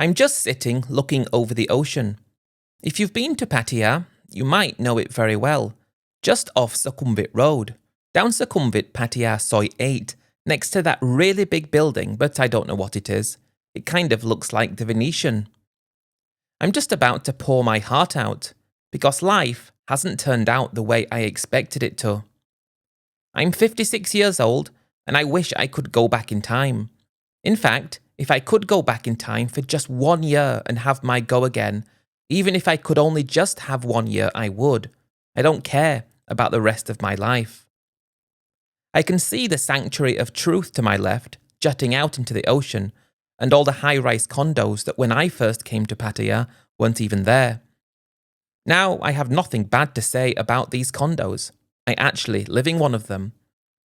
I'm just sitting looking over the ocean. If you've been to Pattaya, you might know it very well. Just off Sukhumvit Road, down Sukhumvit Pattaya Soi 8, next to that really big building, but I don't know what it is. It kind of looks like the Venetian. I'm just about to pour my heart out, because life hasn't turned out the way I expected it to. I'm 56 years old, and I wish I could go back in time. In fact, if I could go back in time for just 1 year and have my go again, even if I could only just have 1 year, I would. I don't care about the rest of my life. I can see the sanctuary of truth to my left, jutting out into the ocean, and all the high-rise condos that when I first came to Pattaya weren't even there. Now I have nothing bad to say about these condos. I actually live in one of them.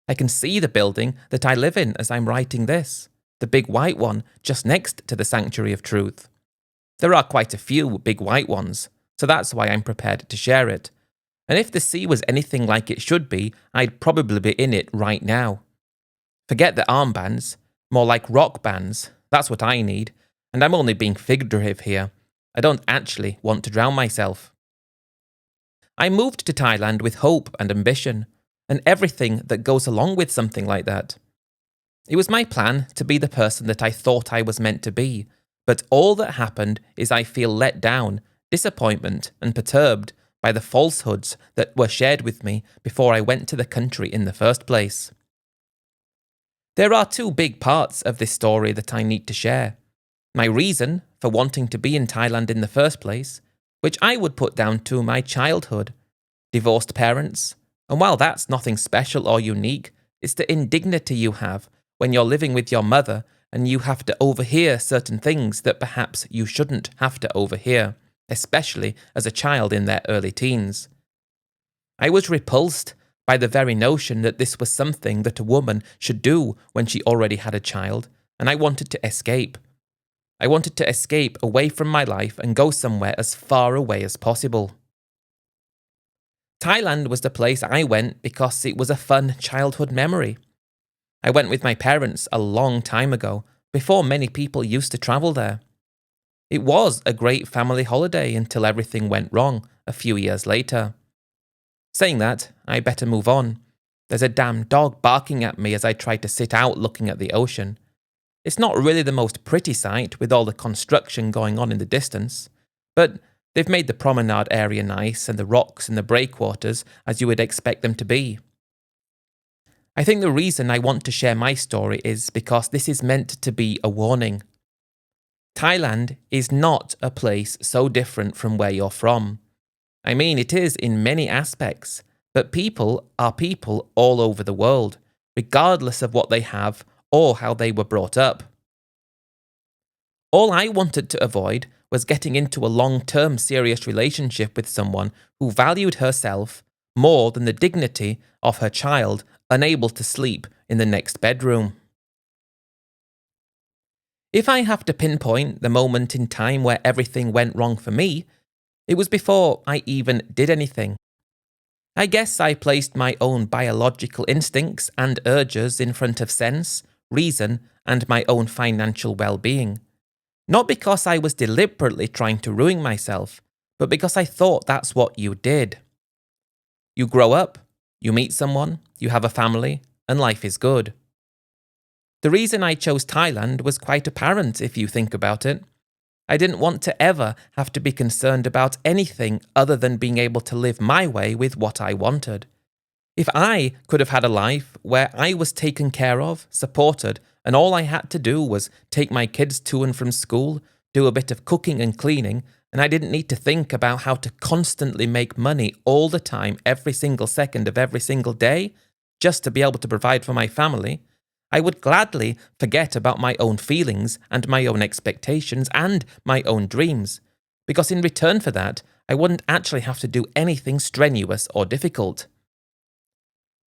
I can see the building that I live in as I'm writing this, the big white one just next to the Sanctuary of Truth. There are quite a few big white ones, so that's why I'm prepared to share it. And if the sea was anything like it should be, I'd probably be in it right now. Forget the armbands, more like rock bands. That's what I need, and I'm only being figurative here. I don't actually want to drown myself. I moved to Thailand with hope and ambition, and everything that goes along with something like that. It was my plan to be the person that I thought I was meant to be, but all that happened is I feel let down, disappointment, and perturbed by the falsehoods that were shared with me before I went to the country in the first place. There are two big parts of this story that I need to share. My reason for wanting to be in Thailand in the first place, which I would put down to my childhood, divorced parents, and while that's nothing special or unique, it's the indignity you have when you're living with your mother and you have to overhear certain things that perhaps you shouldn't have to overhear, especially as a child in their early teens. I was repulsed by the very notion that this was something that a woman should do when she already had a child, and I wanted to escape. I wanted to escape away from my life and go somewhere as far away as possible. Thailand was the place I went because it was a fun childhood memory. I went with my parents a long time ago, before many people used to travel there. It was a great family holiday until everything went wrong a few years later. Saying that, I better move on. There's a damn dog barking at me as I try to sit out looking at the ocean. It's not really the most pretty sight with all the construction going on in the distance, but they've made the promenade area nice and the rocks and the breakwaters as you would expect them to be. I think the reason I want to share my story is because this is meant to be a warning. Thailand is not a place so different from where you're from. I mean, it is in many aspects, but people are people all over the world, regardless of what they have or how they were brought up. All I wanted to avoid was getting into a long-term serious relationship with someone who valued herself more than the dignity of her child unable to sleep in the next bedroom. If I have to pinpoint the moment in time where everything went wrong for me, it was before I even did anything. I guess I placed my own biological instincts and urges in front of sense, reason, and my own financial well-being. Not because I was deliberately trying to ruin myself, but because I thought that's what you did. You grow up, you meet someone, you have a family, and life is good. The reason I chose Thailand was quite apparent if you think about it. I didn't want to ever have to be concerned about anything other than being able to live my way with what I wanted. If I could have had a life where I was taken care of, supported, and all I had to do was take my kids to and from school, do a bit of cooking and cleaning, and I didn't need to think about how to constantly make money all the time, every single second of every single day, just to be able to provide for my family, I would gladly forget about my own feelings and my own expectations and my own dreams, because in return for that, I wouldn't actually have to do anything strenuous or difficult.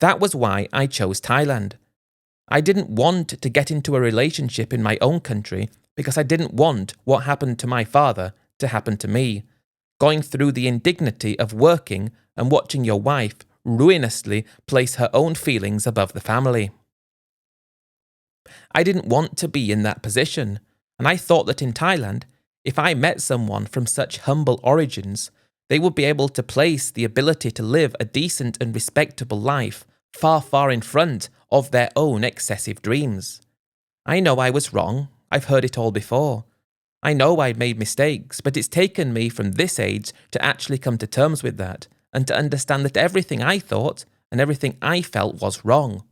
That was why I chose Thailand. I didn't want to get into a relationship in my own country because I didn't want what happened to my father to happen to me, going through the indignity of working and watching your wife ruinously place her own feelings above the family. I didn't want to be in that position, and I thought that in Thailand, If I met someone from such humble origins, they would be able to place the ability to live a decent and respectable life far, far in front of their own excessive dreams. I know I was wrong. I've heard it all before. I know I'd made mistakes, but it's taken me from this age to actually come to terms with that and to understand that everything I thought and everything I felt was wrong.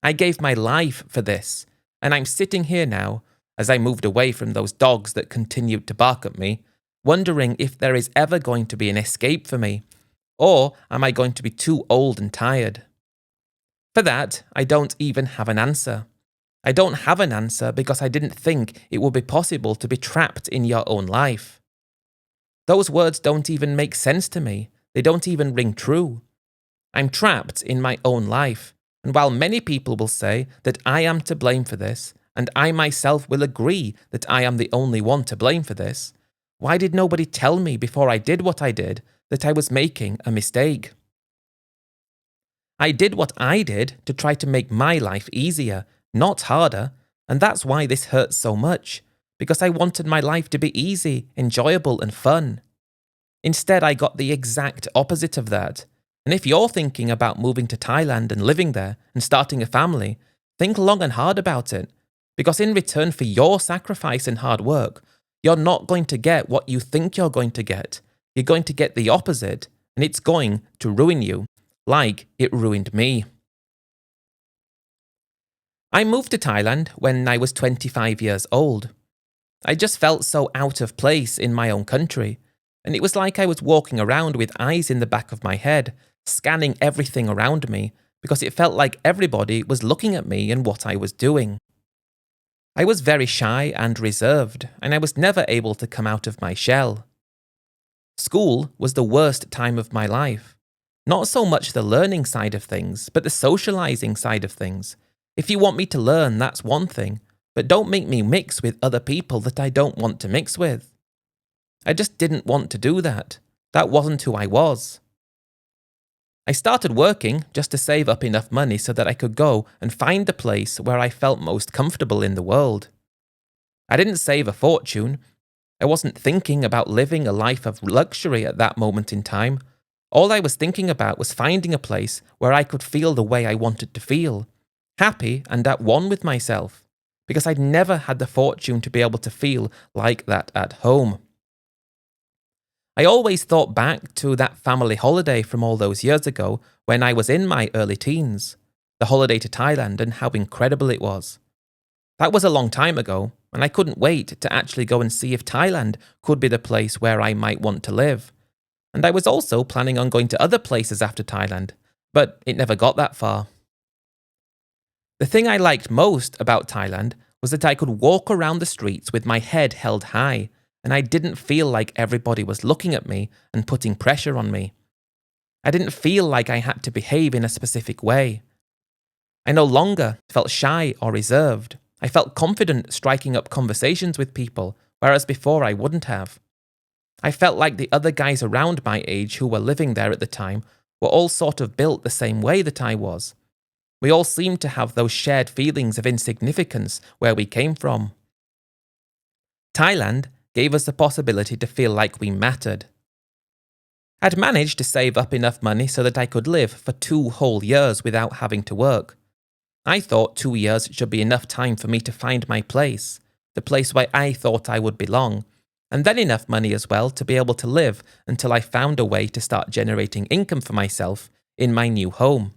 I gave my life for this, and I'm sitting here now, as I moved away from those dogs that continued to bark at me, wondering if there is ever going to be an escape for me, or am I going to be too old and tired? For that, I don't even have an answer. I don't have an answer because I didn't think it would be possible to be trapped in your own life. Those words don't even make sense to me. They don't even ring true. I'm trapped in my own life, and while many people will say that I am to blame for this, and I myself will agree that I am the only one to blame for this, why did nobody tell me before I did what I did that I was making a mistake? I did what I did to try to make my life easier, not harder, and that's why this hurts so much, because I wanted my life to be easy, enjoyable, and fun. Instead, I got the exact opposite of that. And if you're thinking about moving to Thailand and living there and starting a family, think long and hard about it, because in return for your sacrifice and hard work, you're not going to get what you think you're going to get. You're going to get the opposite, and it's going to ruin you, like it ruined me. I moved to Thailand when I was 25 years old. I just felt so out of place in my own country, and it was like I was walking around with eyes in the back of my head, scanning everything around me, because it felt like everybody was looking at me and what I was doing. I was very shy and reserved, and I was never able to come out of my shell. School was the worst time of my life. Not so much the learning side of things, but the socializing side of things. If you want me to learn, that's one thing, but don't make me mix with other people that I don't want to mix with. I just didn't want to do that. That wasn't who I was. I started working just to save up enough money so that I could go and find the place where I felt most comfortable in the world. I didn't save a fortune. I wasn't thinking about living a life of luxury at that moment in time. All I was thinking about was finding a place where I could feel the way I wanted to feel, happy and at one with myself, because I'd never had the fortune to be able to feel like that at home. I always thought back to that family holiday from all those years ago when I was in my early teens, the holiday to Thailand, and how incredible it was. That was a long time ago, and I couldn't wait to actually go and see if Thailand could be the place where I might want to live. And I was also planning on going to other places after Thailand, but it never got that far. The thing I liked most about Thailand was that I could walk around the streets with my head held high, and I didn't feel like everybody was looking at me and putting pressure on me. I didn't feel like I had to behave in a specific way. I no longer felt shy or reserved. I felt confident striking up conversations with people, whereas before I wouldn't have. I felt like the other guys around my age who were living there at the time were all sort of built the same way that I was. We all seemed to have those shared feelings of insignificance where we came from. Thailand gave us the possibility to feel like we mattered. I'd managed to save up enough money so that I could live for 2 whole years without having to work. I thought 2 years should be enough time for me to find my place, the place where I thought I would belong, and then enough money as well to be able to live until I found a way to start generating income for myself in my new home.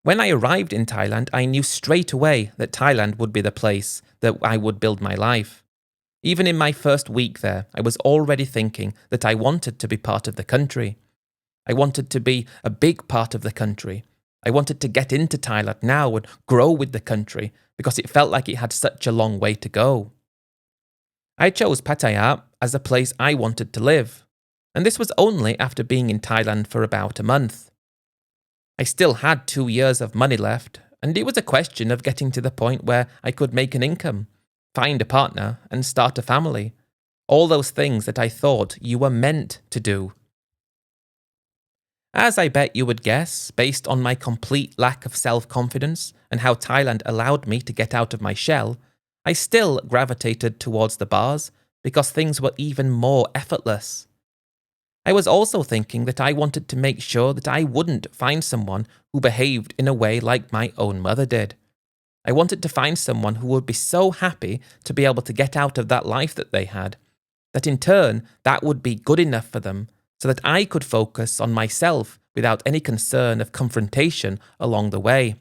When I arrived in Thailand, I knew straight away that Thailand would be the place that I would build my life. Even in my first week there, I was already thinking that I wanted to be part of the country. I wanted to be a big part of the country. I wanted to get into Thailand now and grow with the country because it felt like it had such a long way to go. I chose Pattaya as a place I wanted to live, and this was only after being in Thailand for about a month. I still had 2 years of money left, and it was a question of getting to the point where I could make an income, find a partner, and start a family. All those things that I thought you were meant to do. As I bet you would guess, based on my complete lack of self-confidence and how Thailand allowed me to get out of my shell, I still gravitated towards the bars because things were even more effortless. I was also thinking that I wanted to make sure that I wouldn't find someone who behaved in a way like my own mother did. I wanted to find someone who would be so happy to be able to get out of that life that they had, that in turn that would be good enough for them so that I could focus on myself without any concern of confrontation along the way.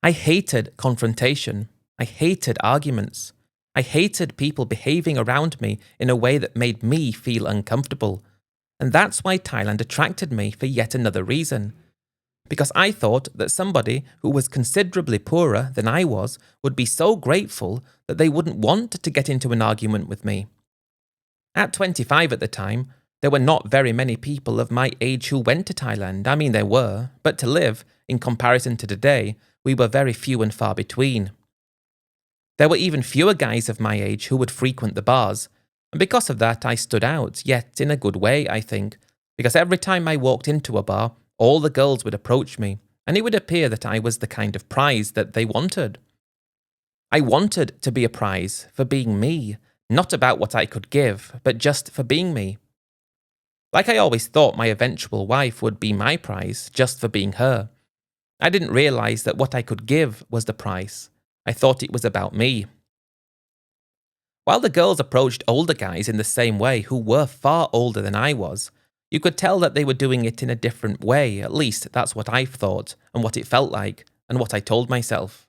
I hated confrontation. I hated arguments. I hated people behaving around me in a way that made me feel uncomfortable. And that's why Thailand attracted me for yet another reason. Because I thought that somebody who was considerably poorer than I was would be so grateful that they wouldn't want to get into an argument with me. At 25 at the time, there were not very many people of my age who went to Thailand. I mean, there were, but to live, in comparison to today, we were very few and far between. There were even fewer guys of my age who would frequent the bars, and because of that I stood out, yet in a good way, I think, because every time I walked into a bar, all the girls would approach me, and it would appear that I was the kind of prize that they wanted. I wanted to be a prize for being me, not about what I could give, but just for being me. Like I always thought my eventual wife would be my prize just for being her. I didn't realise that what I could give was the price. I thought it was about me. While the girls approached older guys in the same way who were far older than I was, you could tell that they were doing it in a different way. At least that's what I thought and what it felt like and what I told myself.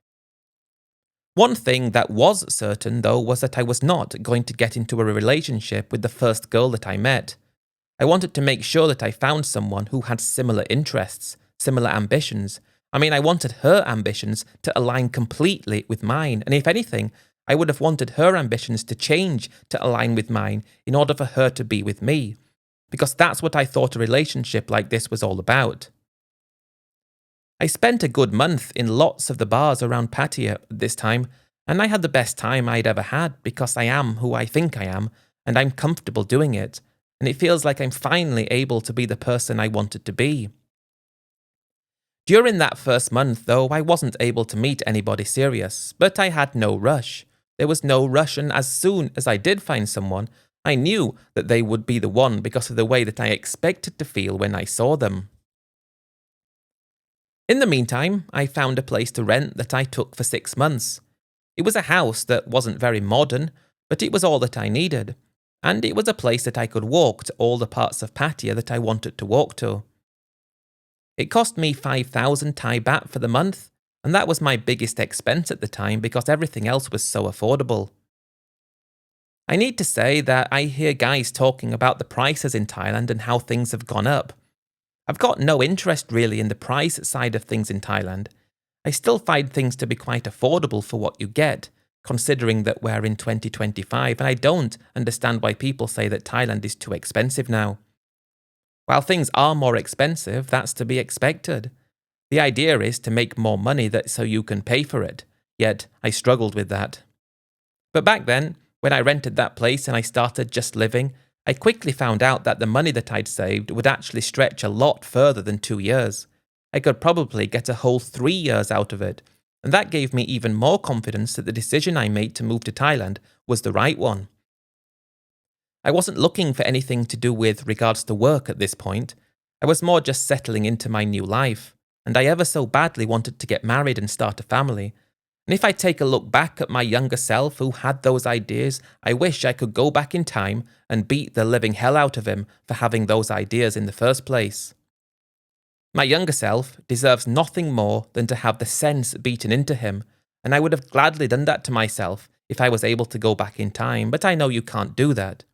One thing that was certain, though, was that I was not going to get into a relationship with the first girl that I met. I wanted to make sure that I found someone who had similar interests, similar ambitions. I wanted her ambitions to align completely with mine, and if anything, I would have wanted her ambitions to change to align with mine in order for her to be with me, because that's what I thought a relationship like this was all about. I spent a good month in lots of the bars around Pattaya this time, and I had the best time I'd ever had because I am who I think I am, and I'm comfortable doing it, and it feels like I'm finally able to be the person I wanted to be. During that first month, though, I wasn't able to meet anybody serious, but I had no rush. There was no rush, and as soon as I did find someone, I knew that they would be the one because of the way that I expected to feel when I saw them. In the meantime, I found a place to rent that I took for 6 months. It was a house that wasn't very modern, but it was all that I needed, and it was a place that I could walk to all the parts of Pattaya that I wanted to walk to. It cost me 5,000 Thai baht for the month, and that was my biggest expense at the time because everything else was so affordable. I need to say that I hear guys talking about the prices in Thailand and how things have gone up. I've got no interest really in the price side of things in Thailand. I still find things to be quite affordable for what you get, considering that we're in 2025, and I don't understand why people say that Thailand is too expensive now. While things are more expensive, that's to be expected. The idea is to make more money so you can pay for it, yet I struggled with that. But back then, when I rented that place and I started just living, I quickly found out that the money that I'd saved would actually stretch a lot further than 2 years. I could probably get a whole 3 years out of it, and that gave me even more confidence that the decision I made to move to Thailand was the right one. I wasn't looking for anything to do with regards to work at this point. I was more just settling into my new life, and I ever so badly wanted to get married and start a family. And if I take a look back at my younger self who had those ideas, I wish I could go back in time and beat the living hell out of him for having those ideas in the first place. My younger self deserves nothing more than to have the sense beaten into him, and I would have gladly done that to myself if I was able to go back in time, but I know you can't do that.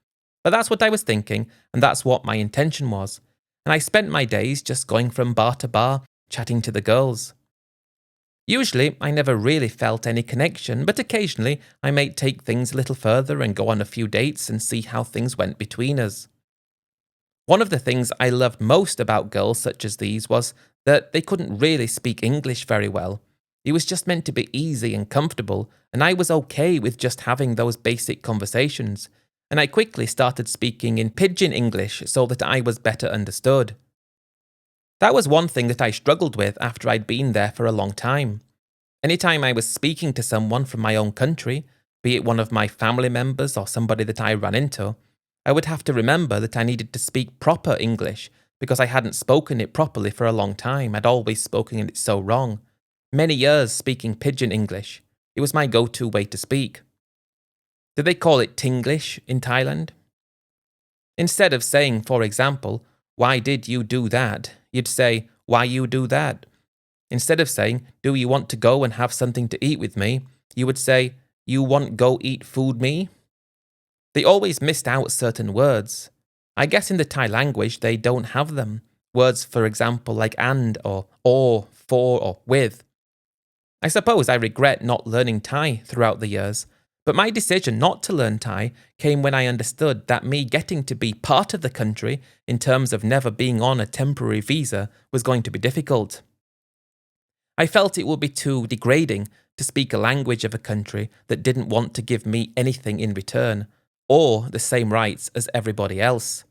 But that's what I was thinking, and that's what my intention was. And I spent my days just going from bar to bar, chatting to the girls. Usually, I never really felt any connection, but occasionally I might take things a little further and go on a few dates and see how things went between us. One of the things I loved most about girls such as these was that they couldn't really speak English very well. It was just meant to be easy and comfortable, and I was okay with just having those basic conversations. And I quickly started speaking in pidgin English so that I was better understood. That was one thing that I struggled with after I'd been there for a long time. Anytime I was speaking to someone from my own country, be it one of my family members or somebody that I ran into, I would have to remember that I needed to speak proper English because I hadn't spoken it properly for a long time. I'd always spoken it so wrong. Many years speaking pidgin English. It was my go-to way to speak. Do they call it Tinglish in Thailand? Instead of saying, for example, why did you do that? You'd say, why you do that? Instead of saying, do you want to go and have something to eat with me? You would say, you want go eat food me? They always missed out certain words. I guess in the Thai language they don't have them. Words, for example, like and or, for or with. I suppose I regret not learning Thai throughout the years, but my decision not to learn Thai came when I understood that me getting to be part of the country in terms of never being on a temporary visa was going to be difficult. I felt it would be too degrading to speak a language of a country that didn't want to give me anything in return, or the same rights as everybody else.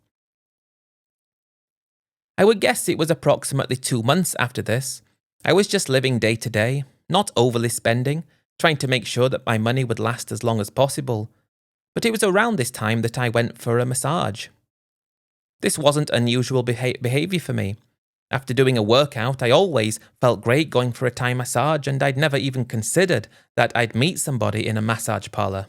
I would guess it was approximately 2 months after this. I was just living day to day, not overly spending, trying to make sure that my money would last as long as possible. But it was around this time that I went for a massage. This wasn't unusual behaviour for me. After doing a workout, I always felt great going for a Thai massage, and I'd never even considered that I'd meet somebody in a massage parlour.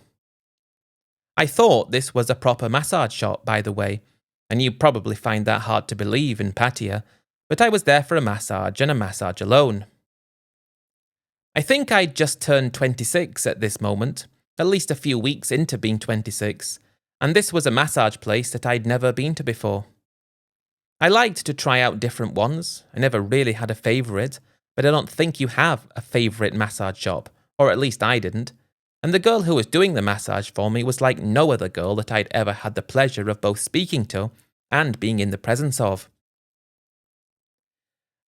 I thought this was a proper massage shop, by the way, and you probably find that hard to believe in Pattaya, but I was there for a massage and a massage alone. I think I'd just turned 26 at this moment, at least a few weeks into being 26, and this was a massage place that I'd never been to before. I liked to try out different ones. I never really had a favourite, but I don't think you have a favourite massage shop, or at least I didn't. And the girl who was doing the massage for me was like no other girl that I'd ever had the pleasure of both speaking to and being in the presence of.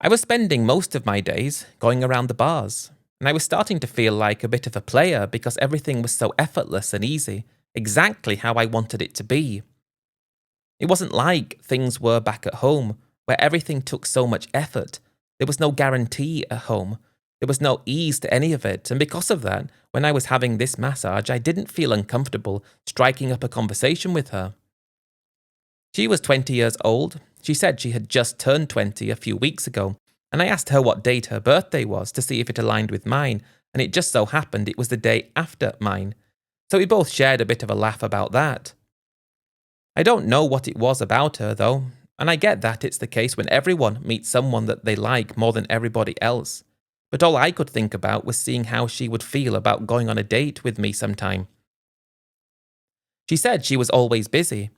I was spending most of my days going around the bars, and I was starting to feel like a bit of a player because everything was so effortless and easy, exactly how I wanted it to be. It wasn't like things were back at home, where everything took so much effort. There was no guarantee at home. There was no ease to any of it, and because of that, when I was having this massage, I didn't feel uncomfortable striking up a conversation with her. She was 20 years old. She said she had just turned 20 a few weeks ago, and I asked her what date her birthday was to see if it aligned with mine, and it just so happened it was the day after mine. So we both shared a bit of a laugh about that. I don't know what it was about her, though, and I get that it's the case when everyone meets someone that they like more than everybody else. But all I could think about was seeing how she would feel about going on a date with me sometime. She said she was always busy.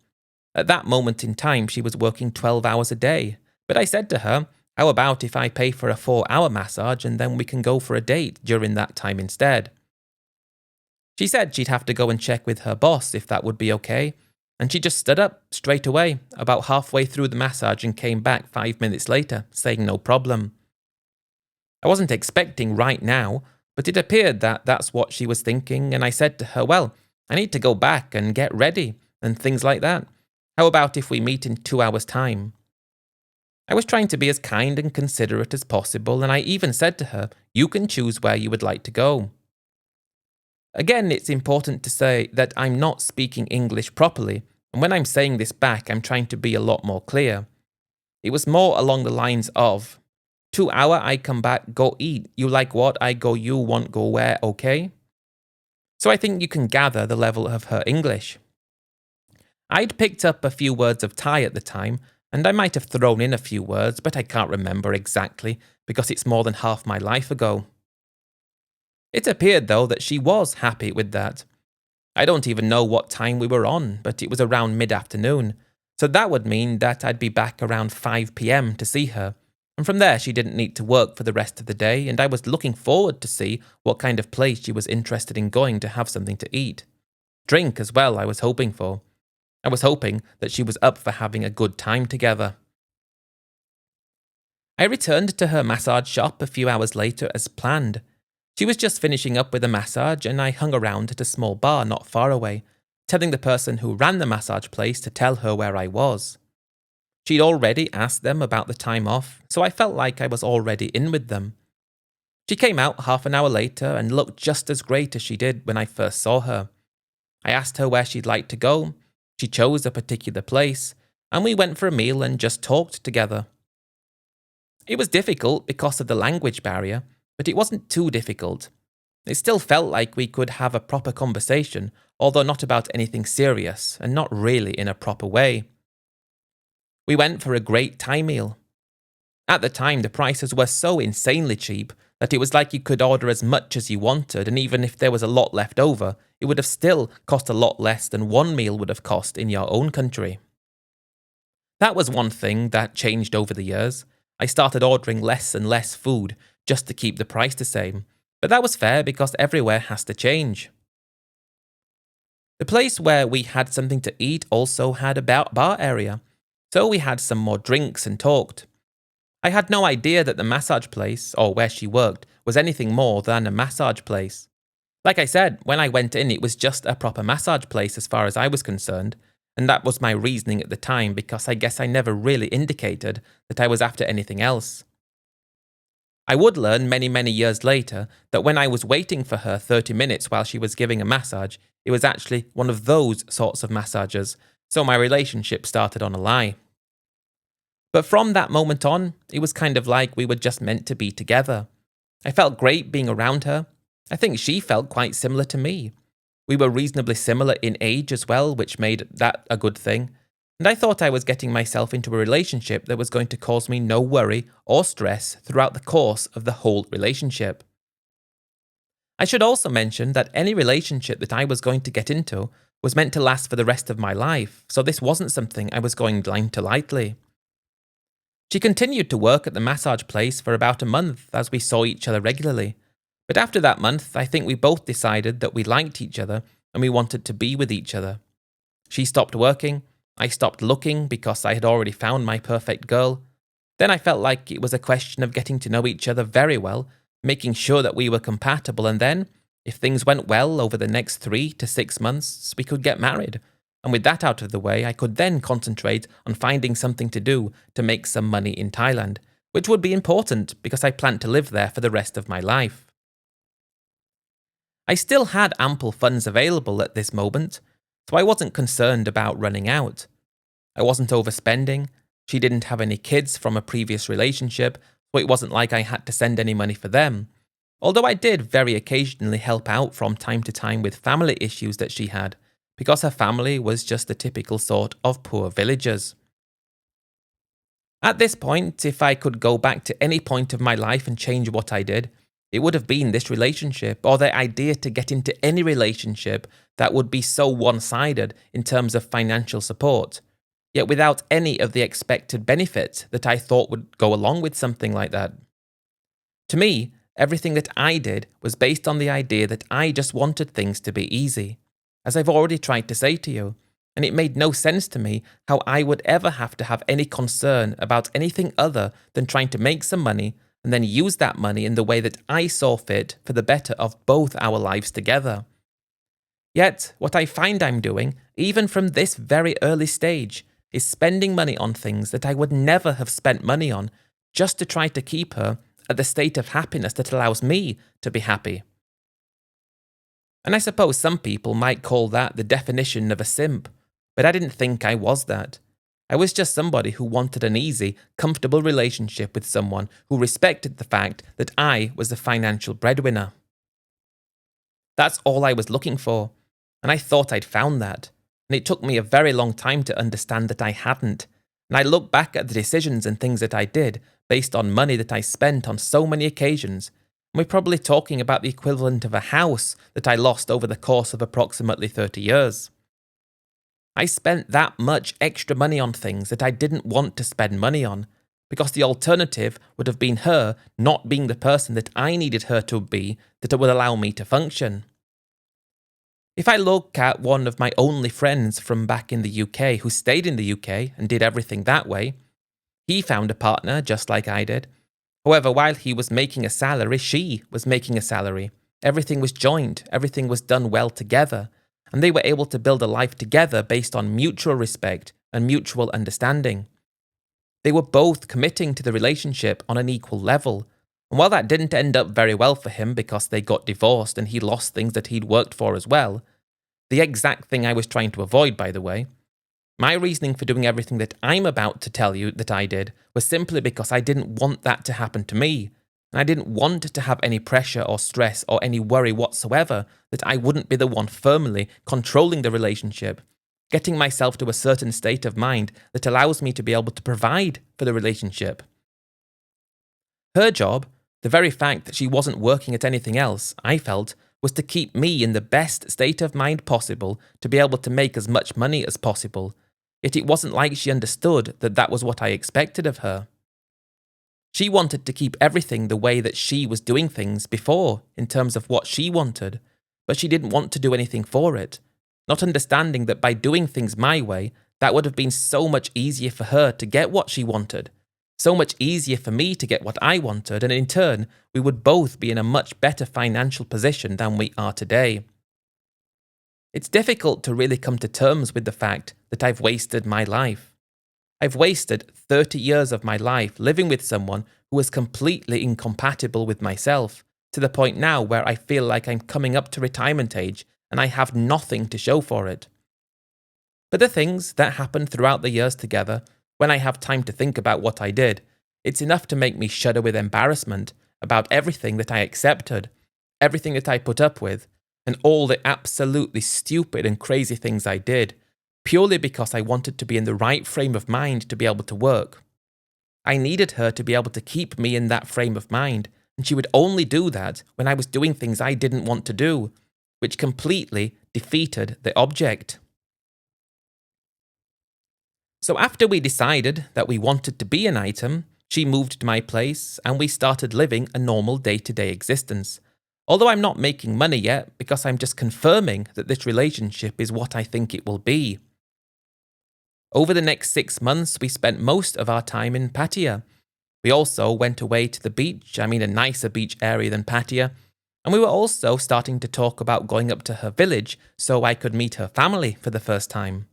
At that moment in time, she was working 12 hours a day. But I said to her, how about if I pay for a 4-hour massage and then we can go for a date during that time instead? She said she'd have to go and check with her boss if that would be okay. And she just stood up straight away, about halfway through the massage, and came back 5 minutes later, saying no problem. I wasn't expecting right now, but it appeared that that's what she was thinking, and I said to her, well, I need to go back and get ready, and things like that. How about if we meet in 2 hours' time? I was trying to be as kind and considerate as possible, and I even said to her, you can choose where you would like to go. Again, it's important to say that I'm not speaking English properly, and when I'm saying this back, I'm trying to be a lot more clear. It was more along the lines of, 2 hour, I come back, go eat. You like what? I go, you want go where, okay? So I think you can gather the level of her English. I'd picked up a few words of Thai at the time, and I might have thrown in a few words, but I can't remember exactly because it's more than half my life ago. It appeared, though, that she was happy with that. I don't even know what time we were on, but it was around mid-afternoon, so that would mean that I'd be back around 5 p.m. to see her, and from there she didn't need to work for the rest of the day, and I was looking forward to see what kind of place she was interested in going to have something to eat. Drink as well, I was hoping for. I was hoping that she was up for having a good time together. I returned to her massage shop a few hours later as planned. She was just finishing up with a massage, and I hung around at a small bar not far away, telling the person who ran the massage place to tell her where I was. She'd already asked them about the time off, so I felt like I was already in with them. She came out half an hour later and looked just as great as she did when I first saw her. I asked her where she'd like to go. She chose a particular place, and we went for a meal and just talked together. It was difficult because of the language barrier, but it wasn't too difficult. It still felt like we could have a proper conversation, although not about anything serious, and not really in a proper way. We went for a great Thai meal. At the time, the prices were so insanely cheap that it was like you could order as much as you wanted, and even if there was a lot left over, it would have still cost a lot less than one meal would have cost in your own country. That was one thing that changed over the years. I started ordering less and less food just to keep the price the same, but that was fair because everywhere has to change. The place where we had something to eat also had a bar area, so we had some more drinks and talked. I had no idea that the massage place, or where she worked, was anything more than a massage place. Like I said, when I went in, it was just a proper massage place as far as I was concerned, and that was my reasoning at the time because I guess I never really indicated that I was after anything else. I would learn many years later that when I was waiting for her 30 minutes while she was giving a massage, it was actually one of those sorts of massages, so my relationship started on a lie. But from that moment on, it was kind of like we were just meant to be together. I felt great being around her. I think she felt quite similar to me. We were reasonably similar in age as well, which made that a good thing. And I thought I was getting myself into a relationship that was going to cause me no worry or stress throughout the course of the whole relationship. I should also mention that any relationship that I was going to get into was meant to last for the rest of my life, so this wasn't something I was going into lightly. She continued to work at the massage place for about a month as we saw each other regularly, but after that month I think we both decided that we liked each other and we wanted to be with each other. She stopped working, I stopped looking because I had already found my perfect girl. Then I felt like it was a question of getting to know each other very well, making sure that we were compatible, and then, if things went well over the next 3 to 6 months, we could get married. And with that out of the way, I could then concentrate on finding something to do to make some money in Thailand, which would be important because I planned to live there for the rest of my life. I still had ample funds available at this moment, so I wasn't concerned about running out. I wasn't overspending, she didn't have any kids from a previous relationship, so it wasn't like I had to send any money for them, although I did very occasionally help out from time to time with family issues that she had, because her family was just the typical sort of poor villagers. At this point, if I could go back to any point of my life and change what I did, it would have been this relationship, or the idea to get into any relationship that would be so one-sided in terms of financial support, yet without any of the expected benefits that I thought would go along with something like that. To me, everything that I did was based on the idea that I just wanted things to be easy, as I've already tried to say to you, and it made no sense to me how I would ever have to have any concern about anything other than trying to make some money and then use that money in the way that I saw fit for the better of both our lives together. Yet, what I find I'm doing, even from this very early stage, is spending money on things that I would never have spent money on just to try to keep her at the state of happiness that allows me to be happy. And I suppose some people might call that the definition of a simp, but I didn't think I was that. I was just somebody who wanted an easy, comfortable relationship with someone who respected the fact that I was the financial breadwinner. That's all I was looking for, and I thought I'd found that, and it took me a very long time to understand that I hadn't, and I look back at the decisions and things that I did based on money that I spent on so many occasions, and we're probably talking about the equivalent of a house that I lost over the course of approximately 30 years. I spent that much extra money on things that I didn't want to spend money on, because the alternative would have been her not being the person that I needed her to be that would allow me to function. If I look at one of my only friends from back in the UK who stayed in the UK and did everything that way, he found a partner just like I did. However, while he was making a salary, she was making a salary. Everything was joint, everything was done well together, and they were able to build a life together based on mutual respect and mutual understanding. They were both committing to the relationship on an equal level, and while that didn't end up very well for him because they got divorced and he lost things that he'd worked for as well, The exact thing I was trying to avoid, by the way. My reasoning for doing everything that I'm about to tell you that I did was simply because I didn't want that to happen to me. And I didn't want to have any pressure or stress or any worry whatsoever that I wouldn't be the one firmly controlling the relationship, getting myself to a certain state of mind that allows me to be able to provide for the relationship. Her job, the very fact that she wasn't working at anything else, I felt, was to keep me in the best state of mind possible to be able to make as much money as possible. Yet it wasn't like she understood that that was what I expected of her. She wanted to keep everything the way that she was doing things before, in terms of what she wanted, but she didn't want to do anything for it, not understanding that by doing things my way, that would have been so much easier for her to get what she wanted, so much easier for me to get what I wanted, and in turn, we would both be in a much better financial position than we are today. It's difficult to really come to terms with the fact that I've wasted my life. I've wasted 30 years of my life living with someone who was completely incompatible with myself, to the point now where I feel like I'm coming up to retirement age and I have nothing to show for it. But the things that happened throughout the years together, when I have time to think about what I did, it's enough to make me shudder with embarrassment about everything that I accepted, everything that I put up with, and all the absolutely stupid and crazy things I did, purely because I wanted to be in the right frame of mind to be able to work. I needed her to be able to keep me in that frame of mind, and she would only do that when I was doing things I didn't want to do, which completely defeated the object. So after we decided that we wanted to be an item, she moved to my place and we started living a normal day-to-day existence. Although I'm not making money yet because I'm just confirming that this relationship is what I think it will be. Over the next 6 months, we spent most of our time in Pattaya. We also went away to the beach, a nicer beach area than Pattaya, and we were also starting to talk about going up to her village so I could meet her family for the first time.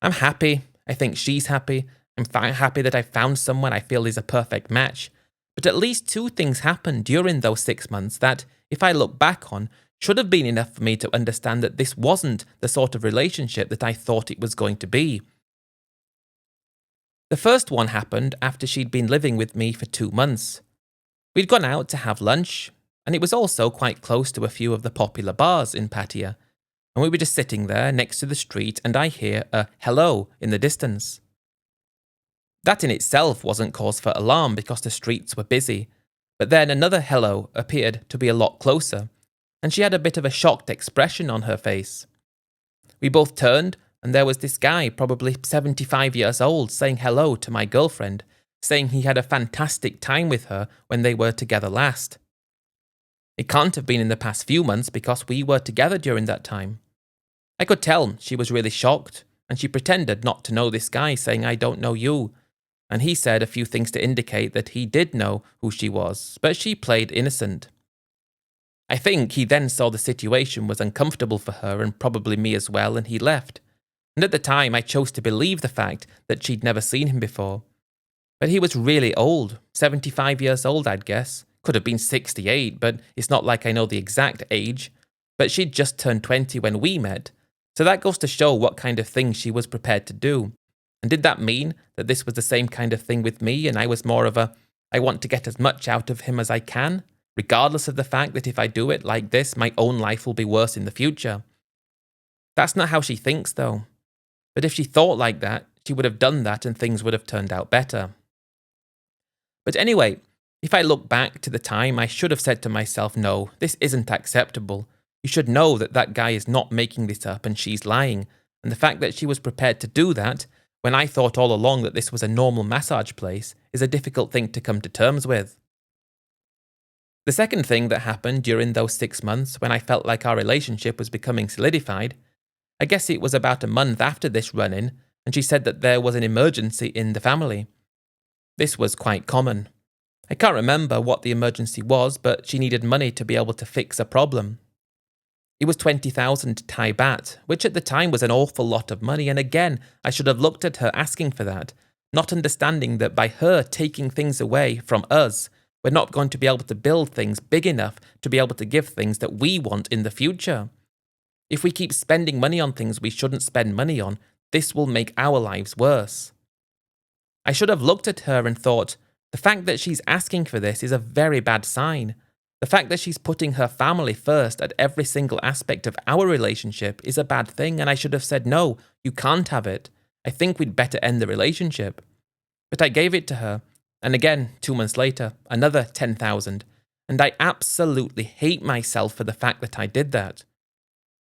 I'm happy. I think she's happy. I'm happy that I found someone I feel is a perfect match. But at least 2 things happened during those 6 months that, if I look back on, should have been enough for me to understand that this wasn't the sort of relationship that I thought it was going to be. The first one happened after she'd been living with me for 2 months. We'd gone out to have lunch, and it was also quite close to a few of the popular bars in Pattaya, and we were just sitting there next to the street and I hear a hello in the distance. That in itself wasn't cause for alarm because the streets were busy, but then another hello appeared to be a lot closer, and she had a bit of a shocked expression on her face. We both turned, and there was this guy, probably 75 years old, saying hello to my girlfriend, saying he had a fantastic time with her when they were together last. It can't have been in the past few months because we were together during that time. I could tell she was really shocked, and she pretended not to know this guy, saying, "I don't know you." And he said a few things to indicate that he did know who she was, but she played innocent. I think he then saw the situation was uncomfortable for her and probably me as well, and he left. And at the time I chose to believe the fact that she'd never seen him before. But he was really old, 75 years old I'd guess. Could have been 68, but it's not like I know the exact age. But she'd just turned 20 when we met, so that goes to show what kind of thing she was prepared to do. And did that mean that this was the same kind of thing with me and I was more of a, I want to get as much out of him as I can, regardless of the fact that if I do it like this, my own life will be worse in the future? That's not how she thinks though. But if she thought like that, she would have done that and things would have turned out better. But anyway, if I look back to the time, I should have said to myself, no, this isn't acceptable. You should know that that guy is not making this up and she's lying. And the fact that she was prepared to do that, when I thought all along that this was a normal massage place, is a difficult thing to come to terms with. The second thing that happened during those 6 months when I felt like our relationship was becoming solidified, I guess it was about a month after this run-in, and she said that there was an emergency in the family. This was quite common. I can't remember what the emergency was, but she needed money to be able to fix a problem. It was 20,000 Thai baht, which at the time was an awful lot of money, and again, I should have looked at her asking for that, not understanding that by her taking things away from us, we're not going to be able to build things big enough to be able to give things that we want in the future. If we keep spending money on things we shouldn't spend money on, this will make our lives worse. I should have looked at her and thought, the fact that she's asking for this is a very bad sign. The fact that she's putting her family first at every single aspect of our relationship is a bad thing, and I should have said, no, you can't have it. I think we'd better end the relationship. But I gave it to her, and again, 2 months later, another 10,000, and I absolutely hate myself for the fact that I did that.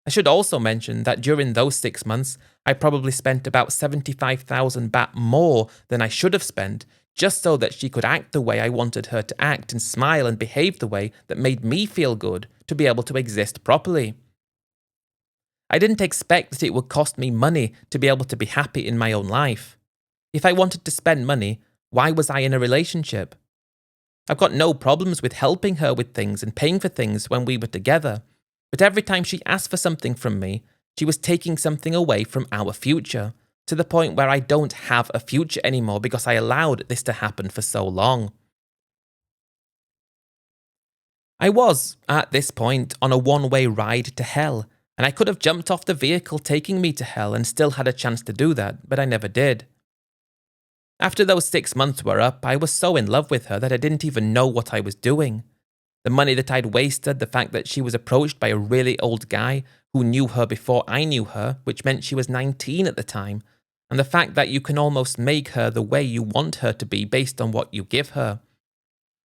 I should also mention that during those 6 months, I probably spent about 75,000 baht more than I should have spent, just so that she could act the way I wanted her to act and smile and behave the way that made me feel good to be able to exist properly. I didn't expect that it would cost me money to be able to be happy in my own life. If I wanted to spend money, why was I in a relationship? I've got no problems with helping her with things and paying for things when we were together, but every time she asked for something from me, she was taking something away from our future, to the point where I don't have a future anymore because I allowed this to happen for so long. I was, at this point, on a one-way ride to hell, and I could have jumped off the vehicle taking me to hell and still had a chance to do that, but I never did. After those 6 months were up, I was so in love with her that I didn't even know what I was doing. The money that I'd wasted, the fact that she was approached by a really old guy who knew her before I knew her, which meant she was 19 at the time, and the fact that you can almost make her the way you want her to be based on what you give her.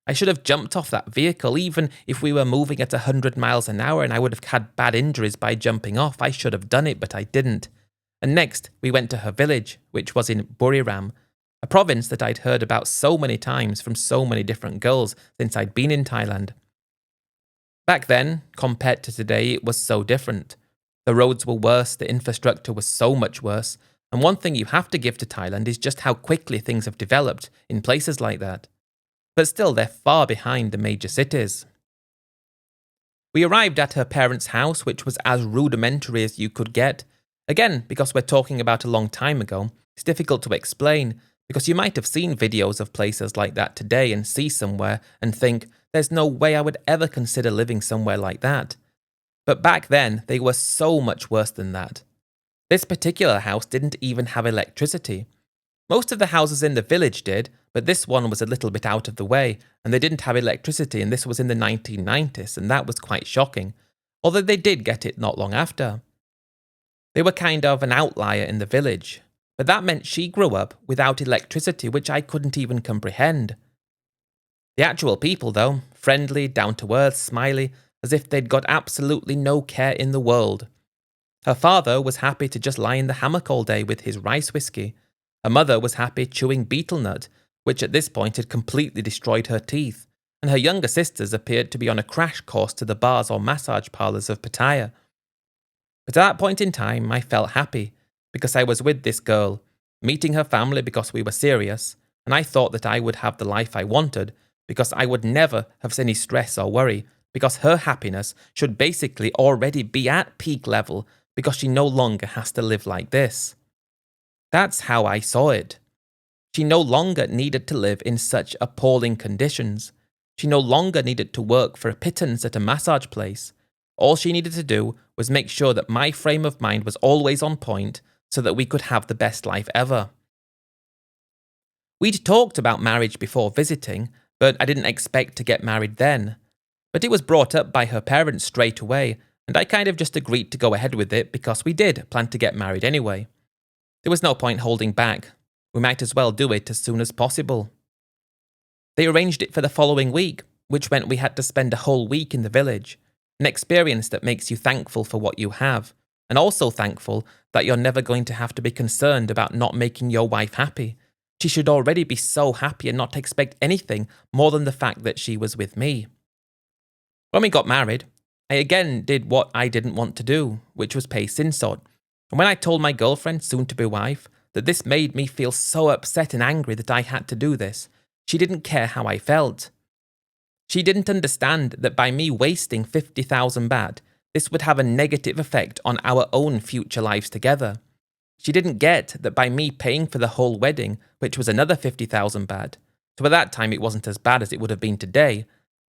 I should have jumped off that vehicle even if we were moving at 100 miles an hour and I would have had bad injuries by jumping off. I should have done it, but I didn't. And next, we went to her village, which was in Buriram, a province that I'd heard about so many times from so many different girls since I'd been in Thailand. Back then, compared to today, it was so different. The roads were worse, the infrastructure was so much worse, and one thing you have to give to Thailand is just how quickly things have developed in places like that. But still, they're far behind the major cities. We arrived at her parents' house, which was as rudimentary as you could get. Again, because we're talking about a long time ago, it's difficult to explain, because you might have seen videos of places like that today and see somewhere and think, there's no way I would ever consider living somewhere like that. But back then, they were so much worse than that. This particular house didn't even have electricity. Most of the houses in the village did, but this one was a little bit out of the way, and they didn't have electricity, and this was in the 1990s, and that was quite shocking, although they did get it not long after. They were kind of an outlier in the village, but that meant she grew up without electricity, which I couldn't even comprehend. The actual people, though, friendly, down-to-earth, smiley, as if they'd got absolutely no care in the world. Her father was happy to just lie in the hammock all day with his rice whiskey. Her mother was happy chewing betel nut, which at this point had completely destroyed her teeth, and her younger sisters appeared to be on a crash course to the bars or massage parlours of Pattaya. But at that point in time, I felt happy, because I was with this girl, meeting her family because we were serious, and I thought that I would have the life I wanted, because I would never have any stress or worry, because her happiness should basically already be at peak level, because she no longer has to live like this. That's how I saw it. She no longer needed to live in such appalling conditions. She no longer needed to work for a pittance at a massage place. All she needed to do was make sure that my frame of mind was always on point so that we could have the best life ever. We'd talked about marriage before visiting, but I didn't expect to get married then. But it was brought up by her parents straight away, and I kind of just agreed to go ahead with it because we did plan to get married anyway. There was no point holding back. We might as well do it as soon as possible. They arranged it for the following week, which meant we had to spend a whole week in the village, an experience that makes you thankful for what you have, and also thankful that you're never going to have to be concerned about not making your wife happy. She should already be so happy and not expect anything more than the fact that she was with me. When we got married, I again did what I didn't want to do, which was pay sinsod. And when I told my girlfriend, soon-to-be wife, that this made me feel so upset and angry that I had to do this, she didn't care how I felt. She didn't understand that by me wasting 50,000 baht, this would have a negative effect on our own future lives together. She didn't get that by me paying for the whole wedding, which was another 50,000 baht, so at that time it wasn't as bad as it would have been today,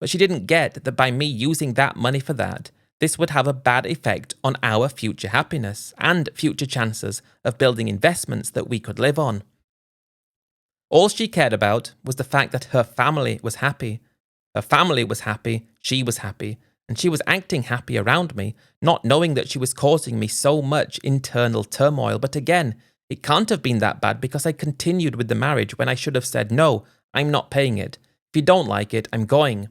but she didn't get that by me using that money for that, this would have a bad effect on our future happiness and future chances of building investments that we could live on. All she cared about was the fact that her family was happy. Her family was happy, she was happy, and she was acting happy around me, not knowing that she was causing me so much internal turmoil. But again, it can't have been that bad because I continued with the marriage when I should have said, no, I'm not paying it. If you don't like it, I'm going.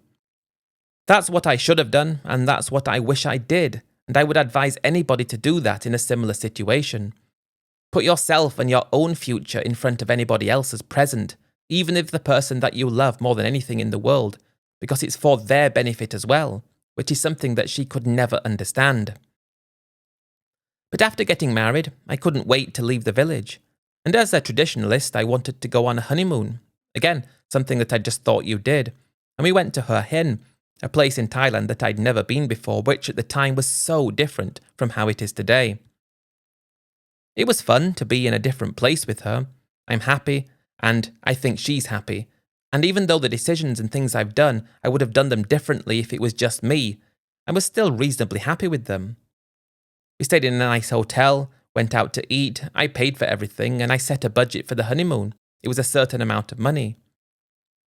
That's what I should have done, and that's what I wish I did, and I would advise anybody to do that in a similar situation. Put yourself and your own future in front of anybody else's present, even if the person that you love more than anything in the world, because it's for their benefit as well, which is something that she could never understand. But after getting married, I couldn't wait to leave the village, and as a traditionalist, I wanted to go on a honeymoon. Again, something that I just thought you did, and we went to Hua Hin, a place in Thailand that I'd never been before, which at the time was so different from how it is today. It was fun to be in a different place with her. I'm happy, and I think she's happy. And even though the decisions and things I've done, I would have done them differently if it was just me, I was still reasonably happy with them. We stayed in a nice hotel, went out to eat, I paid for everything, and I set a budget for the honeymoon. It was a certain amount of money.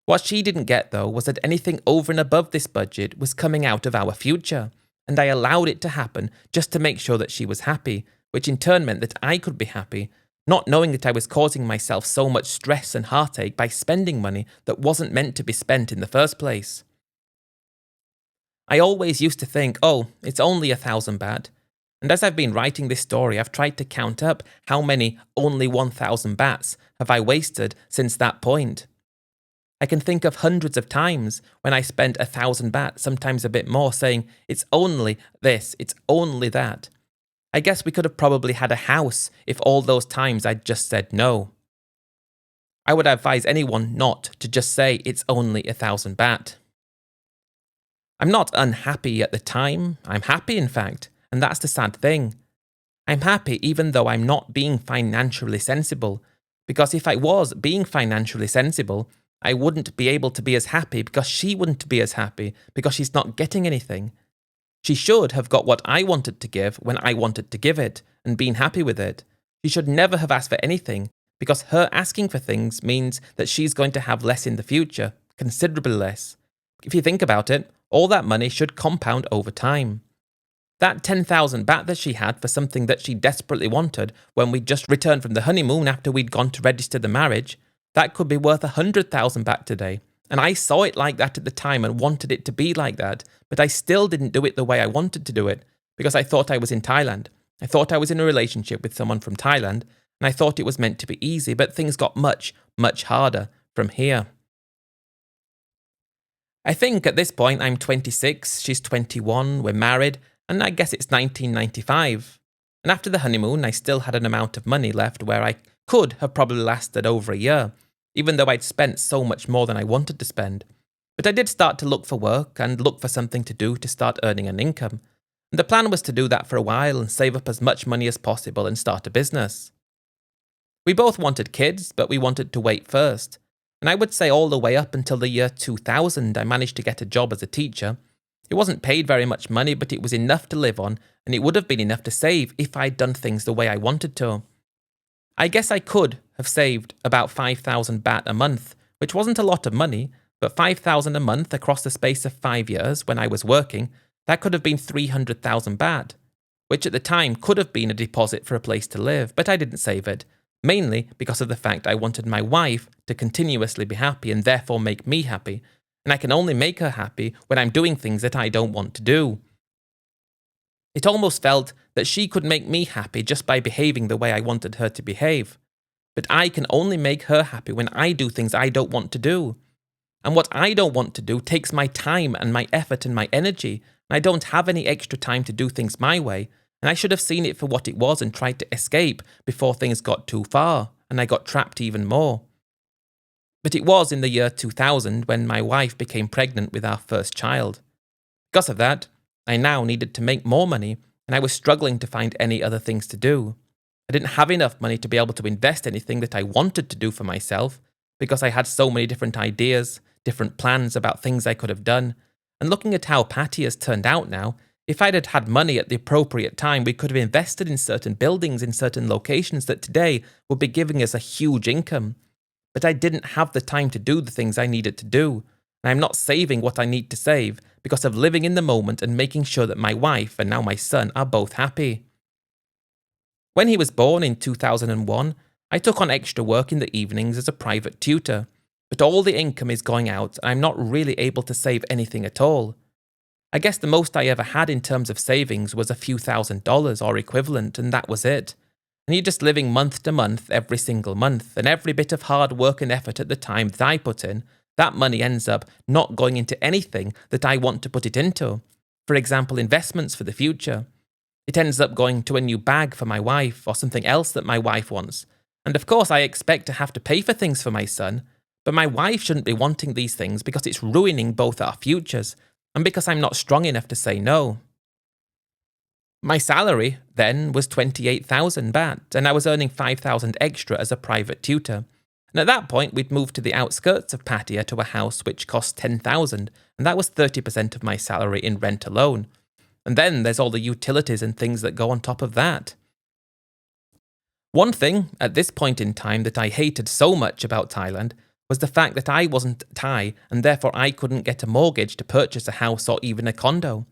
What she didn't get, though, was that anything over and above this budget was coming out of our future, and I allowed it to happen just to make sure that she was happy, which in turn meant that I could be happy, not knowing that I was causing myself so much stress and heartache by spending money that wasn't meant to be spent in the first place. I always used to think, oh, it's only 1,000 baht. And as I've been writing this story, I've tried to count up how many only 1,000 bahts have I wasted since that point. I can think of hundreds of times when I spent 1,000 baht, sometimes a bit more, saying, it's only this, it's only that. I guess we could have probably had a house if all those times I'd just said no. I would advise anyone not to just say it's only 1,000 baht. I'm not unhappy at the time, I'm happy in fact, and that's the sad thing. I'm happy even though I'm not being financially sensible, because if I was being financially sensible, I wouldn't be able to be as happy because she wouldn't be as happy because she's not getting anything. She should have got what I wanted to give when I wanted to give it and been happy with it. She should never have asked for anything because her asking for things means that she's going to have less in the future, considerably less. If you think about it, all that money should compound over time. That 10,000 baht that she had for something that she desperately wanted when we just returned from the honeymoon after we'd gone to register the marriage, that could be worth 100,000 baht today. And I saw it like that at the time and wanted it to be like that, but I still didn't do it the way I wanted to do it because I thought I was in Thailand. I thought I was in a relationship with someone from Thailand, and I thought it was meant to be easy, but things got much, much harder from here. I think at this point I'm 26, she's 21, we're married, and I guess it's 1995. And after the honeymoon, I still had an amount of money left where I could have probably lasted over a year, even though I'd spent so much more than I wanted to spend. But I did start to look for work and look for something to do to start earning an income. And the plan was to do that for a while and save up as much money as possible and start a business. We both wanted kids, but we wanted to wait first. And I would say all the way up until the year 2000, I managed to get a job as a teacher. It wasn't paid very much money, but it was enough to live on, and it would have been enough to save if I'd done things the way I wanted to. I guess I could have saved about 5,000 baht a month, which wasn't a lot of money, but 5,000 a month across the space of 5 years when I was working, that could have been 300,000 baht, which at the time could have been a deposit for a place to live, but I didn't save it, mainly because of the fact I wanted my wife to continuously be happy and therefore make me happy, and I can only make her happy when I'm doing things that I don't want to do. It almost felt that she could make me happy just by behaving the way I wanted her to behave. But I can only make her happy when I do things I don't want to do. And what I don't want to do takes my time and my effort and my energy, and I don't have any extra time to do things my way, and I should have seen it for what it was and tried to escape before things got too far, and I got trapped even more. But it was in the year 2000 when my wife became pregnant with our first child. Because of that, I now needed to make more money, and I was struggling to find any other things to do. I didn't have enough money to be able to invest anything that I wanted to do for myself, because I had so many different ideas, different plans about things I could have done, and looking at how Patty has turned out now, If I'd had money at the appropriate time, we could have invested in certain buildings in certain locations that today would be giving us a huge income. But I didn't have the time to do the things I needed to do, and I'm not saving what I need to save because of living in the moment and making sure that my wife and now my son are both happy. When he was born in 2001, I took on extra work in the evenings as a private tutor, but all the income is going out and I'm not really able to save anything at all. I guess the most I ever had in terms of savings was a few $1,000s or equivalent, and that was it. And you're just living month to month every single month, and every bit of hard work and effort at the time that I put in, that money ends up not going into anything that I want to put it into. For example, investments for the future. It ends up going to a new bag for my wife or something else that my wife wants. And of course I expect to have to pay for things for my son, but my wife shouldn't be wanting these things because it's ruining both our futures, and because I'm not strong enough to say no. My salary then was 28,000 baht, and I was earning 5,000 extra as a private tutor. And at that point, we'd moved to the outskirts of Pattaya to a house which cost 10,000, and that was 30% of my salary in rent alone. And then there's all the utilities and things that go on top of that. One thing at this point in time that I hated so much about Thailand was the fact that I wasn't Thai and therefore I couldn't get a mortgage to purchase a house or even a condo.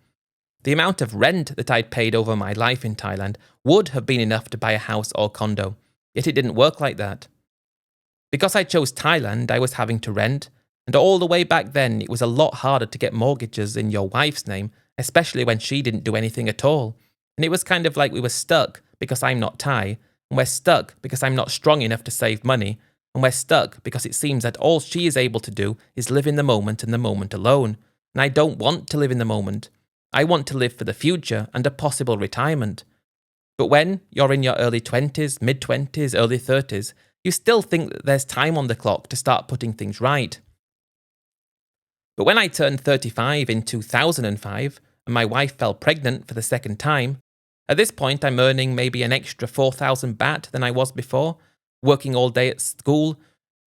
The amount of rent that I'd paid over my life in Thailand would have been enough to buy a house or condo, yet it didn't work like that. Because I chose Thailand, I was having to rent, and all the way back then it was a lot harder to get mortgages in your wife's name, especially when she didn't do anything at all. And it was kind of like we were stuck because I'm not Thai, and we're stuck because I'm not strong enough to save money, and we're stuck because it seems that all she is able to do is live in the moment and the moment alone. And I don't want to live in the moment. I want to live for the future and a possible retirement. But when you're in your early 20s, mid-20s, early 30s, you still think that there's time on the clock to start putting things right. But when I turned 35 in 2005 and my wife fell pregnant for the second time, at this point I'm earning maybe an extra 4,000 baht than I was before, working all day at school,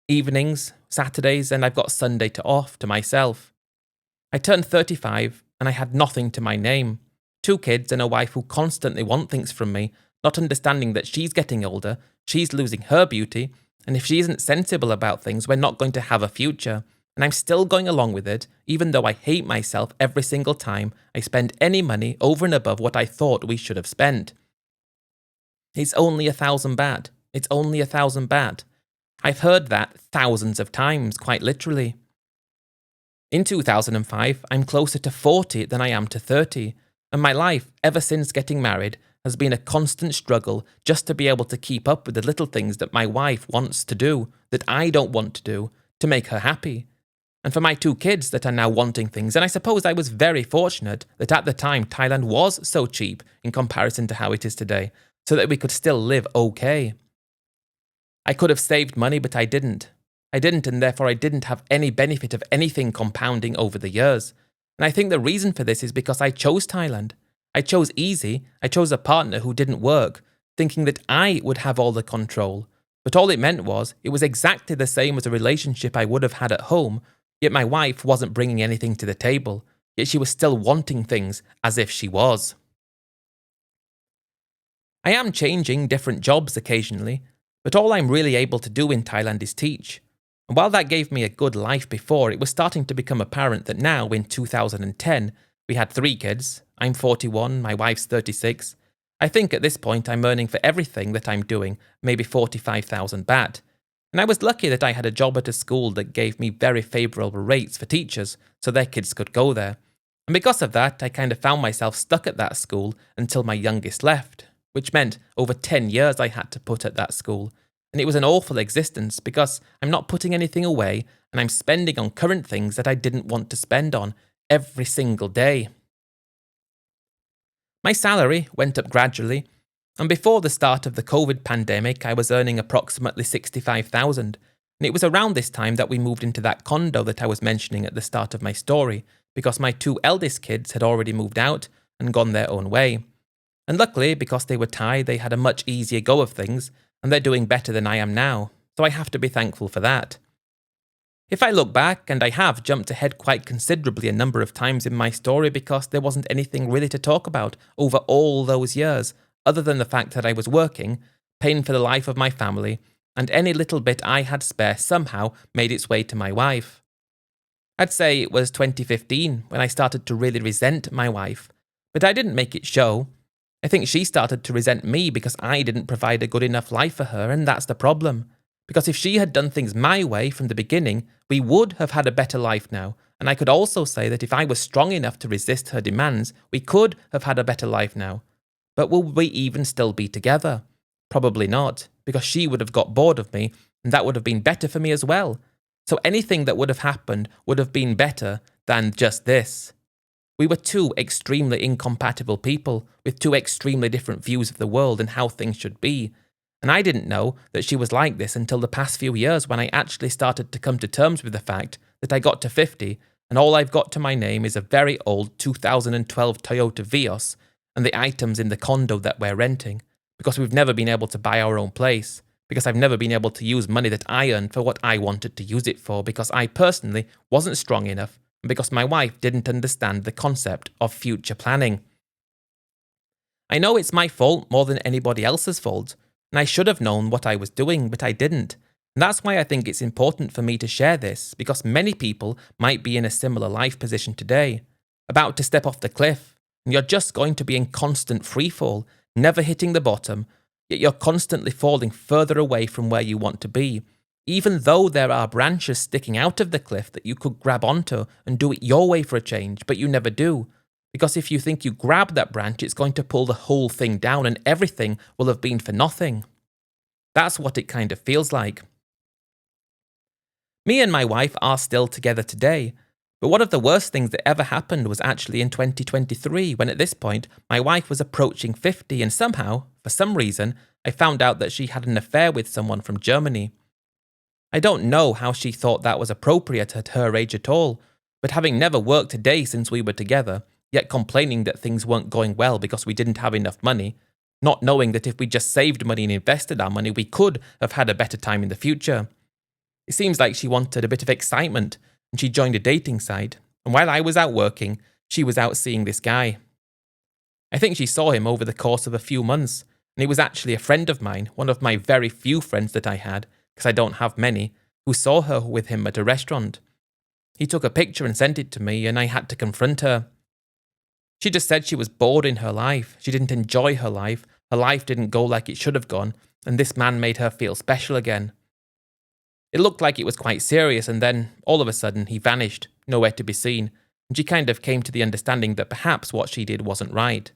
evenings, Saturdays, and I've got Sunday off to myself. I turned 35 and I had nothing to my name. 2 kids and a wife who constantly want things from me, not understanding that she's getting older, she's losing her beauty, and if she isn't sensible about things, we're not going to have a future. And I'm still going along with it, even though I hate myself every single time I spend any money over and above what I thought we should have spent. It's only 1,000 baht. It's only 1,000 baht. I've heard that thousands of times, quite literally. In 2005, I'm closer to 40 than I am to 30, and my life, ever since getting married, has been a constant struggle just to be able to keep up with the little things that my wife wants to do, that I don't want to do, to make her happy. And for my 2 kids that are now wanting things, and I suppose I was very fortunate that at the time Thailand was so cheap in comparison to how it is today, so that we could still live okay. I could have saved money, but I didn't. And therefore I didn't have any benefit of anything compounding over the years. And I think the reason for this is because I chose Thailand. I chose easy. I chose a partner who didn't work, thinking that I would have all the control. But all it meant was, it was exactly the same as a relationship I would have had at home, yet my wife wasn't bringing anything to the table, yet she was still wanting things as if she was. I am changing different jobs occasionally, but all I'm really able to do in Thailand is teach. And while that gave me a good life before, it was starting to become apparent that now, in 2010, we had 3 kids. I'm 41, my wife's 36. I think at this point I'm earning for everything that I'm doing maybe 45,000 baht. And I was lucky that I had a job at a school that gave me very favourable rates for teachers, so their kids could go there. And because of that, I kind of found myself stuck at that school until my youngest left, which meant over 10 years I had to put at that school. And it was an awful existence because I'm not putting anything away and I'm spending on current things that I didn't want to spend on every single day. My salary went up gradually, and before the start of the COVID pandemic, I was earning approximately 65,000. And it was around this time that we moved into that condo that I was mentioning at the start of my story, because my 2 eldest kids had already moved out and gone their own way. And luckily, because they were Thai, they had a much easier go of things, and they're doing better than I am now, so I have to be thankful for that. If I look back, and I have jumped ahead quite considerably a number of times in my story because there wasn't anything really to talk about over all those years, other than the fact that I was working, paying for the life of my family, and any little bit I had spare somehow made its way to my wife. I'd say it was 2015 when I started to really resent my wife, but I didn't make it show. I think she started to resent me because I didn't provide a good enough life for her, and that's the problem. Because if she had done things my way from the beginning, we would have had a better life now, and I could also say that if I was strong enough to resist her demands, we could have had a better life now. But will we even still be together? Probably not, because she would have got bored of me, and that would have been better for me as well. So anything that would have happened would have been better than just this. We were two extremely incompatible people with two extremely different views of the world and how things should be. And I didn't know that she was like this until the past few years when I actually started to come to terms with the fact that I got to 50 and all I've got to my name is a very old 2012 Toyota Vios and the items in the condo that we're renting, because we've never been able to buy our own place, because I've never been able to use money that I earned for what I wanted to use it for, because I personally wasn't strong enough, and because my wife didn't understand the concept of future planning. I know it's my fault more than anybody else's fault, and I should have known what I was doing, but I didn't. And that's why I think it's important for me to share this, because many people might be in a similar life position today, about to step off the cliff, and you're just going to be in constant freefall, never hitting the bottom, yet you're constantly falling further away from where you want to be, even though there are branches sticking out of the cliff that you could grab onto and do it your way for a change, but you never do. Because if you think you grab that branch, it's going to pull the whole thing down and everything will have been for nothing. That's what it kind of feels like. Me and my wife are still together today, but one of the worst things that ever happened was actually in 2023, when at this point, my wife was approaching 50 and somehow, for some reason, I found out that she had an affair with someone from Germany. I don't know how she thought that was appropriate at her age at all, but having never worked a day since we were together, yet complaining that things weren't going well because we didn't have enough money, not knowing that if we just saved money and invested our money, we could have had a better time in the future. It seems like she wanted a bit of excitement, and she joined a dating site, and while I was out working, she was out seeing this guy. I think she saw him over the course of a few months, and he was actually a friend of mine, one of my very few friends that I had, because I don't have many, who saw her with him at a restaurant. He took a picture and sent it to me, and I had to confront her. She just said she was bored in her life, she didn't enjoy her life didn't go like it should have gone, and this man made her feel special again. It looked like it was quite serious, and then, all of a sudden, he vanished, nowhere to be seen, and she kind of came to the understanding that perhaps what she did wasn't right.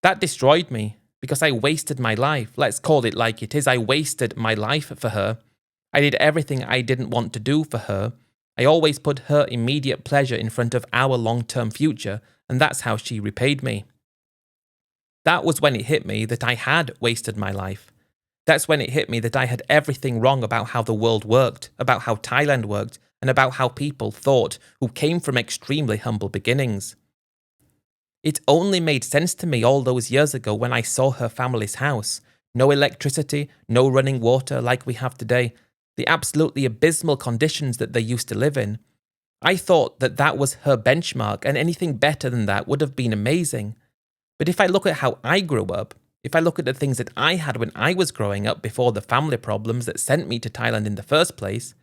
That destroyed me, because I wasted my life, let's call it like it is, I wasted my life for her. I did everything I didn't want to do for her. I always put her immediate pleasure in front of our long-term future, and that's how she repaid me. That was when it hit me that I had wasted my life. That's when it hit me that I had everything wrong about how the world worked, about how Thailand worked, and about how people thought who came from extremely humble beginnings. It only made sense to me all those years ago when I saw her family's house. No electricity, no running water like we have today, the absolutely abysmal conditions that they used to live in. I thought that that was her benchmark, and anything better than that would have been amazing. But if I look at how I grew up, if I look at the things that I had when I was growing up before the family problems that sent me to Thailand in the first place,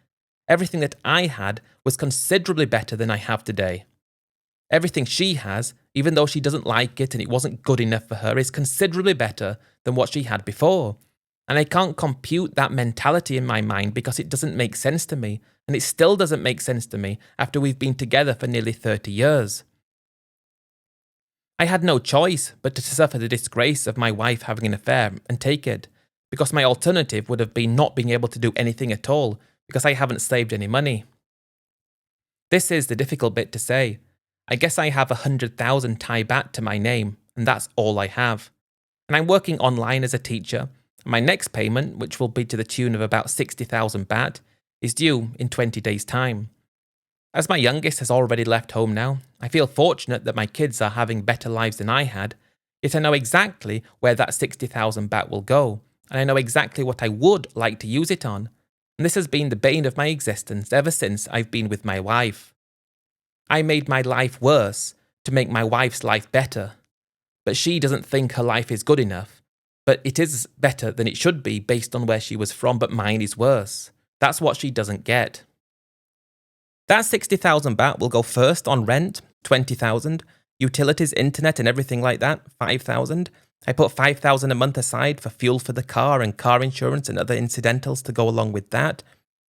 everything that I had was considerably better than I have today. Everything she has, even though she doesn't like it and it wasn't good enough for her, is considerably better than what she had before. And I can't compute that mentality in my mind because it doesn't make sense to me, and it still doesn't make sense to me after we've been together for nearly 30 years. I had no choice but to suffer the disgrace of my wife having an affair and take it, because my alternative would have been not being able to do anything at all, because I haven't saved any money. This is the difficult bit to say. I guess I have 100,000 Thai baht to my name, and that's all I have. And I'm working online as a teacher, and my next payment, which will be to the tune of about 60,000 baht, is due in 20 days' time. As my youngest has already left home now, I feel fortunate that my kids are having better lives than I had, yet I know exactly where that 60,000 baht will go, and I know exactly what I would like to use it on. And this has been the bane of my existence ever since I've been with my wife. I made my life worse to make my wife's life better. But she doesn't think her life is good enough. But it is better than it should be based on where she was from, but mine is worse. That's what she doesn't get. That 60,000 baht will go first on rent, 20,000, utilities, internet and everything like that, 5,000. I put 5,000 a month aside for fuel for the car and car insurance and other incidentals to go along with that.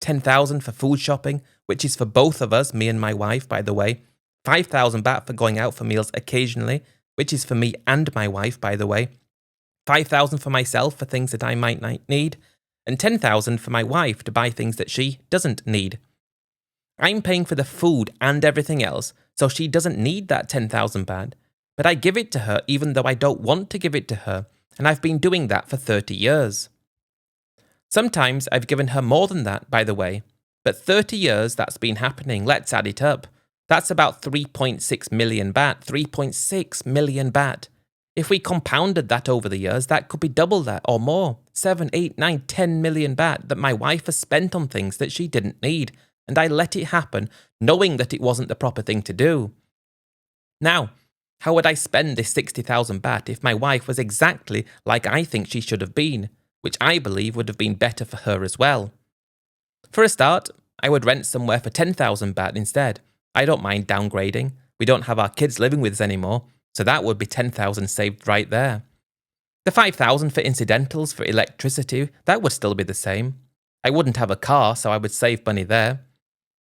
10,000 for food shopping, which is for both of us, me and my wife, by the way. 5,000 baht for going out for meals occasionally, which is for me and my wife, by the way. 5,000 for myself for things that I might need, and 10,000 for my wife to buy things that she doesn't need. I'm paying for the food and everything else, so she doesn't need that 10,000 baht, but I give it to her even though I don't want to give it to her, and I've been doing that for 30 years. Sometimes I've given her more than that, by the way, but 30 years that's been happening, let's add it up. That's about 3.6 million baht, 3.6 million baht. If we compounded that over the years, that could be double that or more, 7, 8, 9, 10 million baht that my wife has spent on things that she didn't need, and I let it happen, knowing that it wasn't the proper thing to do. Now, how would I spend this 60,000 baht if my wife was exactly like I think she should have been, which I believe would have been better for her as well? For a start, I would rent somewhere for 10,000 baht instead. I don't mind downgrading. We don't have our kids living with us anymore, so that would be 10,000 saved right there. The 5,000 for incidentals, for electricity, that would still be the same. I wouldn't have a car, so I would save money there.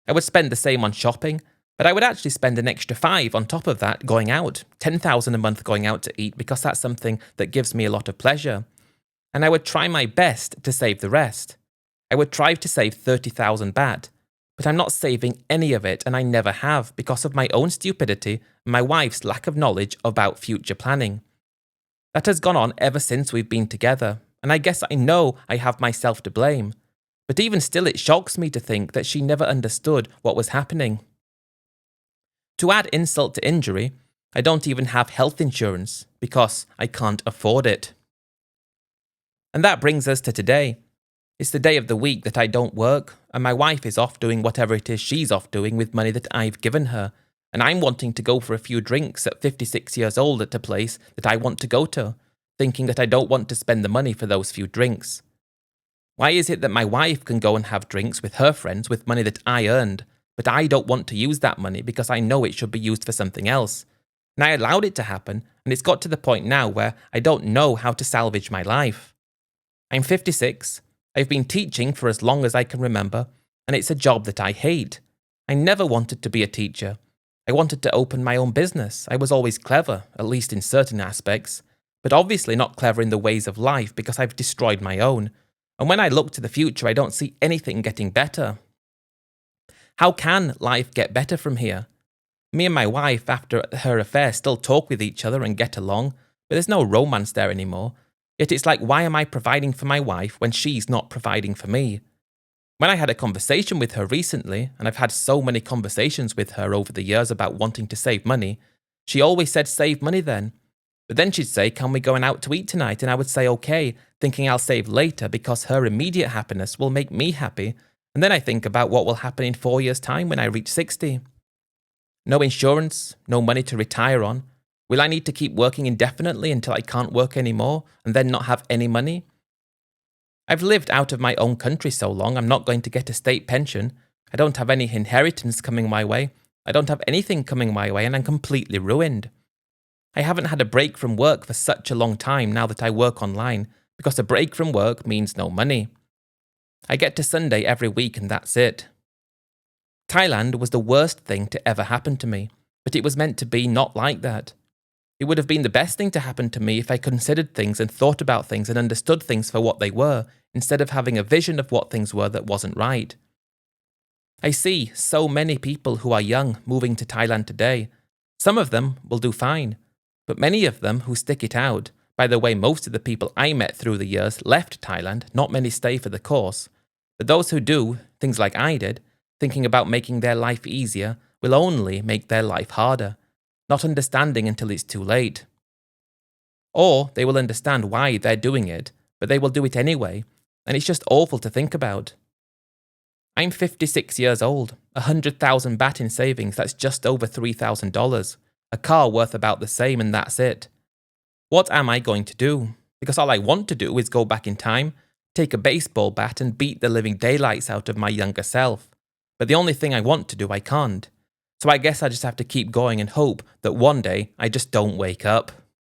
I would spend the same on shopping, but I would actually spend an extra 5 on top of that going out, 10,000 a month going out to eat because that's something that gives me a lot of pleasure. And I would try my best to save the rest. I would try to save 30,000 baht, but I'm not saving any of it and I never have because of my own stupidity and my wife's lack of knowledge about future planning. That has gone on ever since we've been together, and I guess I know I have myself to blame. But even still, it shocks me to think that she never understood what was happening. To add insult to injury, I don't even have health insurance because I can't afford it. And that brings us to today. It's the day of the week that I don't work, and my wife is off doing whatever it is she's off doing with money that I've given her, and I'm wanting to go for a few drinks at 56 years old at a place that I want to go to, thinking that I don't want to spend the money for those few drinks. Why is it that my wife can go and have drinks with her friends with money that I earned, but I don't want to use that money because I know it should be used for something else? And I allowed it to happen, and it's got to the point now where I don't know how to salvage my life. I'm 56, I've been teaching for as long as I can remember, and it's a job that I hate. I never wanted to be a teacher. I wanted to open my own business. I was always clever, at least in certain aspects, but obviously not clever in the ways of life because I've destroyed my own. And when I look to the future, I don't see anything getting better. How can life get better from here? Me and my wife, after her affair, still talk with each other and get along, but there's no romance there anymore. Yet it's like, why am I providing for my wife when she's not providing for me? When I had a conversation with her recently, and I've had so many conversations with her over the years about wanting to save money, she always said save money then. But then she'd say, can we go out to eat tonight? And I would say okay, thinking I'll save later because her immediate happiness will make me happy. And then I think about what will happen in 4 years' time when I reach 60. No insurance, no money to retire on. Will I need to keep working indefinitely until I can't work anymore and then not have any money? I've lived out of my own country so long, I'm not going to get a state pension. I don't have any inheritance coming my way. I don't have anything coming my way and I'm completely ruined. I haven't had a break from work for such a long time now that I work online because a break from work means no money. I get to Sunday every week and that's it. Thailand was the worst thing to ever happen to me, but it was meant to be not like that. It would have been the best thing to happen to me if I considered things and thought about things and understood things for what they were, instead of having a vision of what things were that wasn't right. I see so many people who are young moving to Thailand today. Some of them will do fine, but many of them who stick it out, by the way, most of the people I met through the years left Thailand, not many stay for the course, but those who do, things like I did, thinking about making their life easier, will only make their life harder, not understanding until it's too late. Or they will understand why they're doing it, but they will do it anyway, and it's just awful to think about. I'm 56 years old, 100,000 baht in savings, that's just over $3,000. A car worth about the same, and that's it. What am I going to do? Because all I want to do is go back in time, take a baseball bat and beat the living daylights out of my younger self. But the only thing I want to do, I can't. So I guess I just have to keep going and hope that one day I just don't wake up.